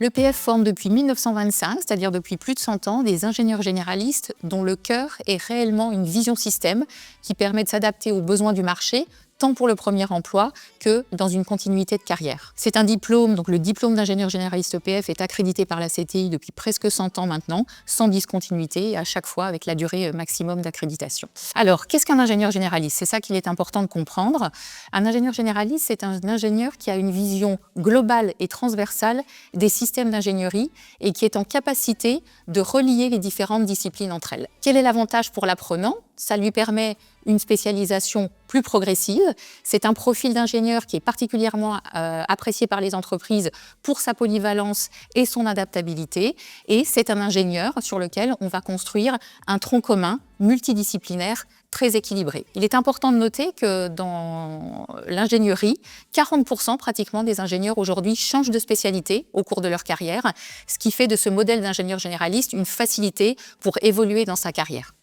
L'EPF forme depuis 1925, c'est-à-dire depuis plus de 100 ans, des ingénieurs généralistes dont le cœur est réellement une vision système qui permet de s'adapter aux besoins du marché, tant pour le premier emploi que dans une continuité de carrière. C'est un diplôme, donc le diplôme d'ingénieur généraliste EPF est accrédité par la CTI depuis presque 100 ans maintenant, sans discontinuité, et à chaque fois avec la durée maximum d'accréditation. Alors, qu'est-ce qu'un ingénieur généraliste? C'est ça qu'il est important de comprendre. Un ingénieur généraliste, c'est un ingénieur qui a une vision globale et transversale des systèmes d'ingénierie et qui est en capacité de relier les différentes disciplines entre elles. Quel est l'avantage pour l'apprenant? Ça lui permet une spécialisation plus progressive. C'est un profil d'ingénieur qui est particulièrement apprécié par les entreprises pour sa polyvalence et son adaptabilité. Et c'est un ingénieur sur lequel on va construire un tronc commun multidisciplinaire très équilibré. Il est important de noter que dans l'ingénierie, 40% pratiquement des ingénieurs aujourd'hui changent de spécialité au cours de leur carrière, ce qui fait de ce modèle d'ingénieur généraliste une facilité pour évoluer dans sa carrière.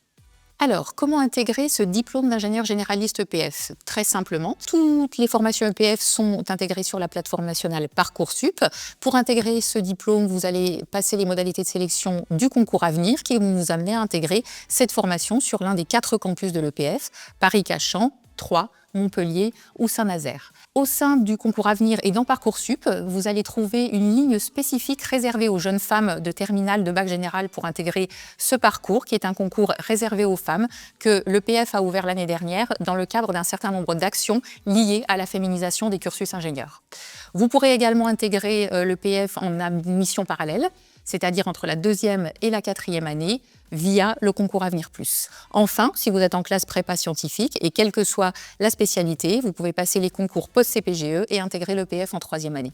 Alors, comment intégrer ce diplôme d'ingénieur généraliste EPF? Très simplement, toutes les formations EPF sont intégrées sur la plateforme nationale Parcoursup. Pour intégrer ce diplôme, vous allez passer les modalités de sélection du concours à venir qui vont vous amener à intégrer cette formation sur l'un des 4 campus de l'EPF, Paris-Cachan, Troyes, Montpellier ou Saint-Nazaire. Au sein du concours à venir et dans Parcoursup, vous allez trouver une ligne spécifique réservée aux jeunes femmes de terminale de bac général pour intégrer ce parcours, qui est un concours réservé aux femmes que l'EPF a ouvert l'année dernière dans le cadre d'un certain nombre d'actions liées à la féminisation des cursus ingénieurs. Vous pourrez également intégrer l'EPF en admission parallèle, c'est-à-dire entre la 2e et la 4e année, via le concours Avenir Plus. Enfin, si vous êtes en classe prépa scientifique, et quelle que soit la spécialité, vous pouvez passer les concours post-CPGE et intégrer l'EPF en 3e année.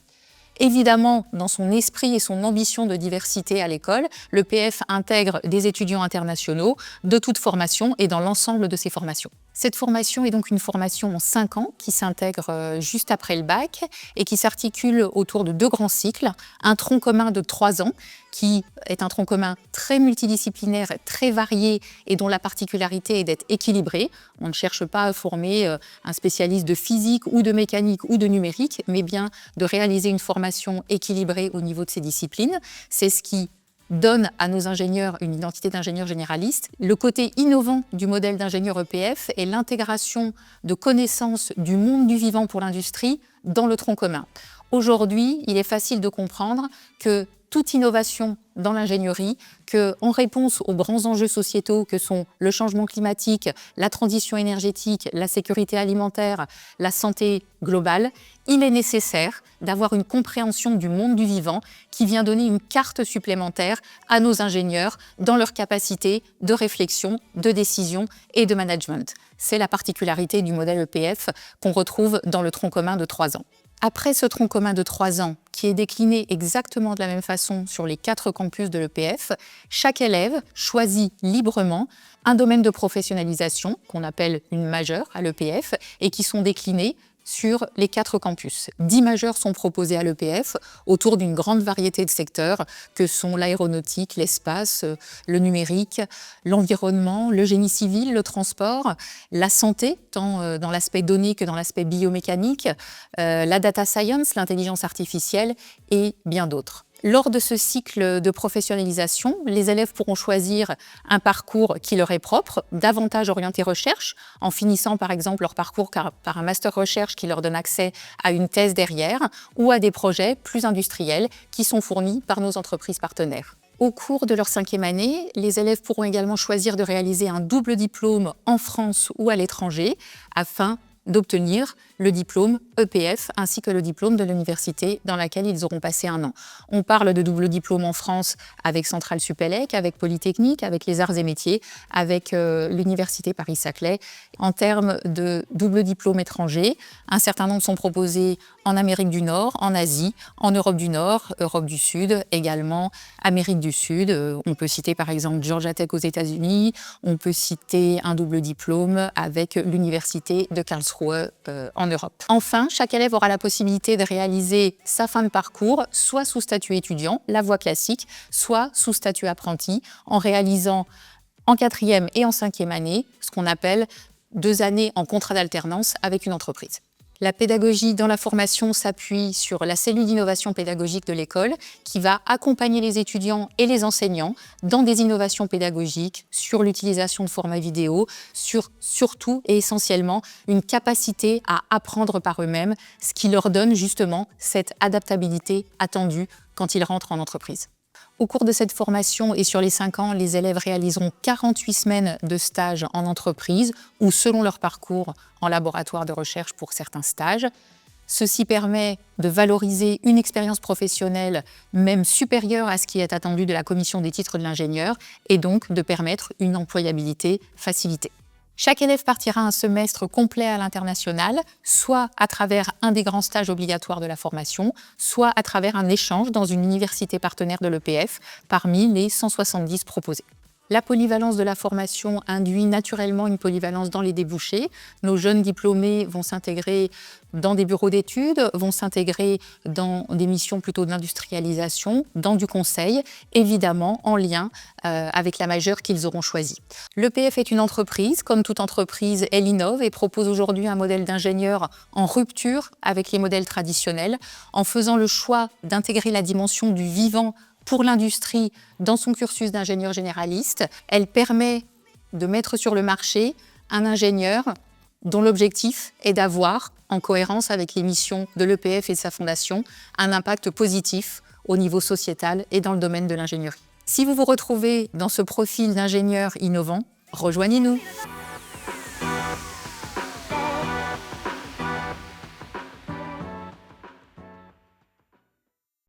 Évidemment, dans son esprit et son ambition de diversité à l'école, l'EPF intègre des étudiants internationaux de toute formation et dans l'ensemble de ces formations. Cette formation est donc une formation en 5 ans qui s'intègre juste après le bac et qui s'articule autour de 2 grands cycles. Un tronc commun de 3 ans qui est un tronc commun très multidisciplinaire, très varié et dont la particularité est d'être équilibré. On ne cherche pas à former un spécialiste de physique ou de mécanique ou de numérique, mais bien de réaliser une formation équilibrée au niveau de ces disciplines. C'est ce qui donne à nos ingénieurs une identité d'ingénieur généraliste. Le côté innovant du modèle d'ingénieur EPF est l'intégration de connaissances du monde du vivant pour l'industrie dans le tronc commun. Aujourd'hui, il est facile de comprendre que toute innovation dans l'ingénierie, qu'en réponse aux grands enjeux sociétaux que sont le changement climatique, la transition énergétique, la sécurité alimentaire, la santé globale, il est nécessaire d'avoir une compréhension du monde du vivant qui vient donner une carte supplémentaire à nos ingénieurs dans leur capacité de réflexion, de décision et de management. C'est la particularité du modèle EPF qu'on retrouve dans le tronc commun de 3 ans. Après ce tronc commun de 3 ans, qui est décliné exactement de la même façon sur les 4 campus de l'EPF, chaque élève choisit librement un domaine de professionnalisation qu'on appelle une majeure à l'EPF et qui sont déclinés sur les 4 campus. 10 majeurs sont proposés à l'EPF autour d'une grande variété de secteurs que sont l'aéronautique, l'espace, le numérique, l'environnement, le génie civil, le transport, la santé, tant dans l'aspect données que dans l'aspect biomécanique, la data science, l'intelligence artificielle et bien d'autres. Lors de ce cycle de professionnalisation, les élèves pourront choisir un parcours qui leur est propre, davantage orienté recherche, en finissant par exemple leur parcours par un master recherche qui leur donne accès à une thèse derrière, ou à des projets plus industriels qui sont fournis par nos entreprises partenaires. Au cours de leur 5e année, les élèves pourront également choisir de réaliser un double diplôme en France ou à l'étranger, afin d'obtenir le diplôme EPF ainsi que le diplôme de l'université dans laquelle ils auront passé 1 an. On parle de double diplôme en France avec Centrale Supélec, avec Polytechnique, avec les Arts et Métiers, avec l'Université Paris-Saclay. En termes de double diplôme étranger, un certain nombre sont proposés en Amérique du Nord, en Asie, en Europe du Nord, Europe du Sud, également Amérique du Sud. On peut citer par exemple Georgia Tech aux États-Unis, on peut citer un double diplôme avec l'Université de Karlsruhe en Europe. Enfin, chaque élève aura la possibilité de réaliser sa fin de parcours, soit sous statut étudiant, la voie classique, soit sous statut apprenti, en réalisant en 4e et en 5e année ce qu'on appelle 2 années en contrat d'alternance avec une entreprise. La pédagogie dans la formation s'appuie sur la cellule d'innovation pédagogique de l'école qui va accompagner les étudiants et les enseignants dans des innovations pédagogiques, sur l'utilisation de formats vidéo, sur surtout et essentiellement une capacité à apprendre par eux-mêmes, ce qui leur donne justement cette adaptabilité attendue quand ils rentrent en entreprise. Au cours de cette formation et sur les 5 ans, les élèves réaliseront 48 semaines de stage en entreprise ou selon leur parcours en laboratoire de recherche pour certains stages. Ceci permet de valoriser une expérience professionnelle même supérieure à ce qui est attendu de la commission des titres de l'ingénieur et donc de permettre une employabilité facilitée. Chaque élève partira un semestre complet à l'international, soit à travers un des grands stages obligatoires de la formation, soit à travers un échange dans une université partenaire de l'EPF parmi les 170 proposés. La polyvalence de la formation induit naturellement une polyvalence dans les débouchés. Nos jeunes diplômés vont s'intégrer dans des bureaux d'études, vont s'intégrer dans des missions plutôt d'industrialisation, dans du conseil, évidemment en lien avec la majeure qu'ils auront choisie. L'EPF est une entreprise, comme toute entreprise, elle innove et propose aujourd'hui un modèle d'ingénieur en rupture avec les modèles traditionnels, en faisant le choix d'intégrer la dimension du vivant pour l'industrie dans son cursus d'ingénieur généraliste. Elle permet de mettre sur le marché un ingénieur dont l'objectif est d'avoir, en cohérence avec les missions de l'EPF et de sa fondation, un impact positif au niveau sociétal et dans le domaine de l'ingénierie. Si vous vous retrouvez dans ce profil d'ingénieur innovant, rejoignez-nous.